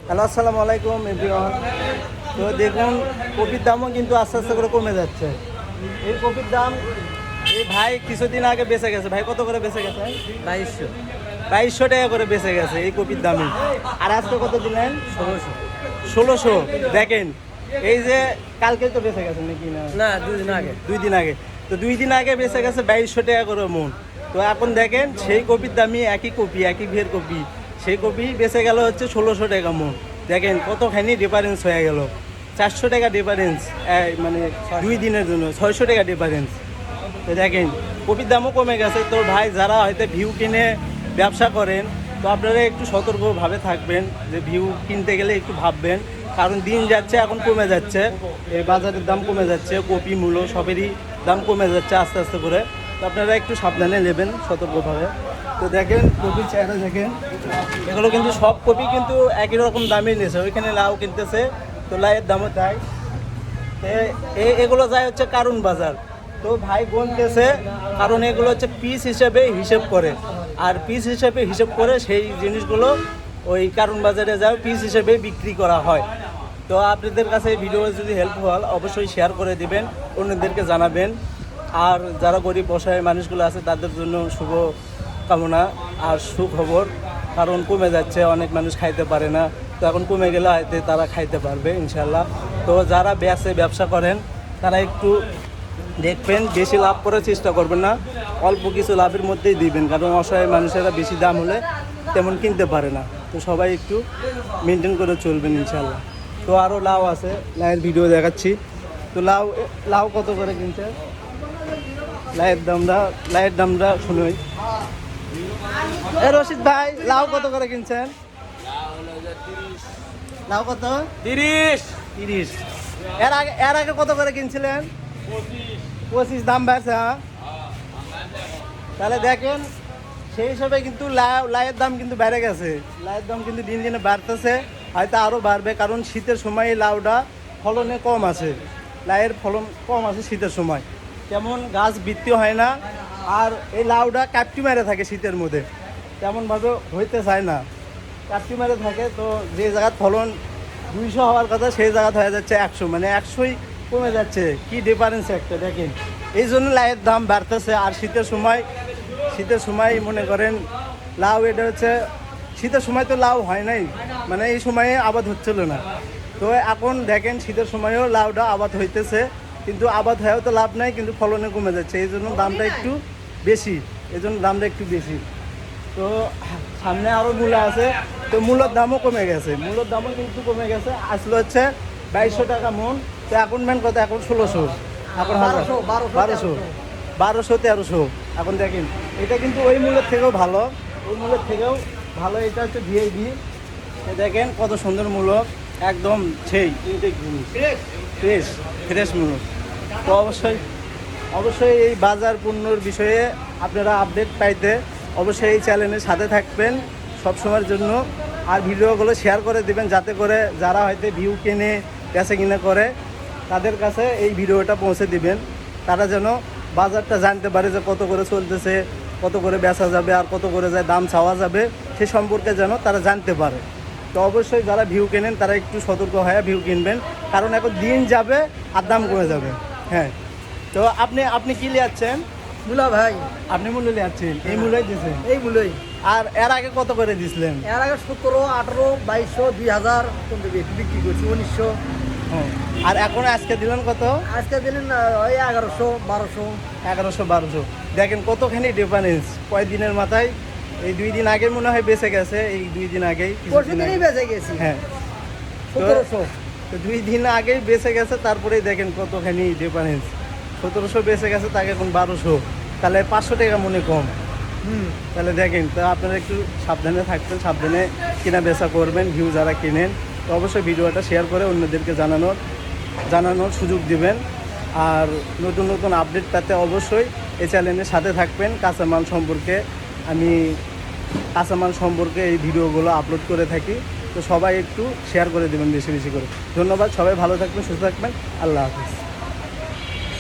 Hello, আসসালামু আলাইকুম everyone. তো দেখুন, কপির দামও কিন্তু আস্তে আস্তে করে কমে যাচ্ছে। এই কপির দাম এই ভাই কিছুদিন আগে বেঁচে গেছে। ভাই কত করে বেঁচে গেছে? 2200 টাকা করে বেঁচে গেছে এই কপির দামই। আর আজকে কত দিলেন? 1600। দেখেন, এই যে কালকে তো বেঁচে গেছে নাকি? না, 2 দিন আগে। 2 দিন আগে। তো 2 দিন আগে বেঁচে গেছে 2200 টাকা করে মন। তো এখন দেখেন, সেই কপির দামই একই কপি, একই ঘের কপি, সেই কপি বেঁচে গেল হচ্ছে 1600 টাকা মন। দেখেন কতখানি ডিফারেন্স হয়ে গেল। 400 টাকা ডিফারেন্স, মানে 2 দিনের জন্য 600 টাকা ডিফারেন্স। তো দেখেন কপির দামও কমে গেছে। তো ভাই, যারা হয়তো ভিউ কিনে ব্যবসা করেন, তো আপনারা একটু সতর্কভাবে থাকবেন, যে ভিউ কিনতে গেলে একটু ভাববেন, কারণ দিন যাচ্ছে, এখন কমে যাচ্ছে, এই বাজারের দাম কমে যাচ্ছে, কপি মূল্য সবেরই দাম কমে যাচ্ছে আস্তে আস্তে করে। তো আপনারা একটু সাবধানে নেবেন, সতর্কভাবে। তো দেখেন কপির চেহারা দেখেন, এগুলো কিন্তু সব কপি কিন্তু একই রকম দামই নিয়েছে। ওইখানে লাউ কিনতেছে, তো লাউয়ের দামও তাই। এগুলো যায় হচ্ছে কারণ বাজার। তো ভাই গুনতেছে, কারণ এগুলো হচ্ছে পিস হিসেবে হিসেব করে, আর পিস হিসেবে হিসেব করে সেই জিনিসগুলো ওই কারণ বাজারে যায় পিস হিসেবে বিক্রি করা হয়। তো আপনাদের কাছে এই ভিডিও যদি হেল্পফুল, অবশ্যই শেয়ার করে দিবেন, অন্যদেরকে জানাবেন। আর যারা গরিব অসহায় মানুষগুলো আছে তাদের জন্য শুভ কামনা আর সুখবর, কারণ কমে যাচ্ছে, অনেক মানুষ খাইতে পারে না। তো এখন কমে গেলে হয়তো তারা খাইতে পারবে ইনশাল্লাহ। তো যারা ব্যবসা করেন তারা একটু দেখবেন, বেশি লাভ করার চেষ্টা করবেন না, অল্প কিছু লাভের মধ্যেই দিবেন, কারণ অসহায় মানুষেরা বেশি দাম হলে তেমন কিনতে পারে না। তো সবাই একটু মেনটেন করে চলবেন ইনশাল্লাহ। তো আরও লাউ আছে, লাউয়ের ভিডিও দেখাচ্ছি। তো লাউ কত করে কিনছে? লাউয়ের দামটা শুনুই। রশিদ ভাই, লাউ কত করে কিনছেন? লাউ কত? 30। এর আগে কত করে কিনছিলেন? 25। দাম বাড়ছে? হ্যাঁ, তাহলে দেখেন সেই হিসাবে কিন্তু লাউয়ের দাম কিন্তু বেড়ে গেছে। লাউয়ের দাম কিন্তু দিন দিনে বাড়তেছে, হয়তো আরও বাড়বে, কারণ শীতের সময় এই লাউটা ফলনে কম আছে। লাউয়ের ফলন কম আছে শীতের সময়, তেমন গাছ বৃদ্ধি হয় না। আর এই লাউটা কাপটি মেরে থাকে শীতের মধ্যে, তেমনভাবে হইতে চায় না, কাপটি মেরে থাকে। তো যে জায়গার ফলন 200 হওয়ার কথা, সেই জায়গাতে হয়ে যাচ্ছে 100, মানে 100ই কমে যাচ্ছে। কি ডিফারেন্স একটা দেখেন। এই জন্য লাউয়ের দাম বাড়তেছে। আর শীতের সময় মনে করেন লাউ, এটা হচ্ছে শীতের সময় তো লাউ হয় নাই, মানে এই সময়ে আবাদ হচ্ছিল না। তো এখন দেখেন শীতের সময়ও লাউটা আবাদ হইতেছে, কিন্তু আবাদ হয়েও তো লাভ নাই, কিন্তু ফলনে কমে যাচ্ছে। এই জন্য দামটা একটু বেশি। তো সামনে আরও মূলা আছে, তো মূলার দামও কমে গেছে। আসলে হচ্ছে 2200 টাকা মন। তো এখন মেন কথা, এখন 1600, এখন 1200, 1300। এখন দেখেন এটা কিন্তু ওই মূলের থেকেও ভালো, এটা হচ্ছে ভিআইপি। দেখেন কত সুন্দর মূল্য, একদম সেই ফ্রেশ মূল্য। তো অবশ্যই এই বাজার পণ্যর বিষয়ে আপনারা আপডেট পাইতে অবশ্যই এই চ্যানেলের সাথে থাকবেন সবসময়ের জন্য। আর ভিডিওগুলো শেয়ার করে দিবেন, যাতে করে যারা হয়তো ভিউ কিনে কিনা করে তাদের কাছে এই ভিডিওটা পৌঁছে দিবেন। তারা যেন বাজারটা জানতে পারে যে কত করে চলতেছে, কত করে বেচা যাবে, আর কত করে যায় দাম চাওয়া যাবে, সে সম্পর্কে যেন তারা জানতে পারে। তো অবশ্যই যারা ভিউ কেনেন তারা একটু সতর্ক হয়ে ভিউ কিনবেন, কারণ এখন দিন যাবে আর দাম কমে যাবে। হ্যাঁ, তো আপনি কি লিয়াচ্ছেন? মূলা ভাই, আপনি মূল্য লিয়াচ্ছেন? এই মূল্যই দিয়েছেন? এই মূলই। আর এর আগে কত করে দিছিলেন? এর আগে 17, 18, 2200, 2000 বিক্রি করছি, 1900। আর এখন আজকে দিলেন কত? আজকে দিলেন ওই 1100, 1200। 1100-1200। দেখেন কতখানি ডিফারেন্স কয়েকদিনের মাথায়। এই 2 দিন আগে মনে হয় বেঁচে গেছে, এই 2 দিন আগেই, পরশুদিনই বেঁচে গেছি। হ্যাঁ, 1700। তো 2 দিন আগেই বেঁচে গেছে, তারপরেই দেখেন কতখানি ডিফারেন্স। 1700 বেঁচে গেছে, তাকে এখন 1200, তাহলে 500 টাকা মনে কম। তাহলে দেখেন, তো আপনারা একটু সাবধানে থাকবেন, সাবধানে কেনা বেচা করবেন। ভিউ যারা কিনেন, তো অবশ্যই ভিডিওটা শেয়ার করে অন্যদেরকে জানানোর সুযোগ দিবেন। আর নতুন আপডেট পেতে অবশ্যই এই চ্যানেলের সাথে থাকবেন। কাঁচামাল সম্পর্কে এই ভিডিওগুলো আপলোড করে থাকি। তো সবাই একটু শেয়ার করে দেবেন বেশি করে। ধন্যবাদ, সবাই ভালো থাকবেন, সুস্থ থাকবেন। আল্লাহ হাফিজ।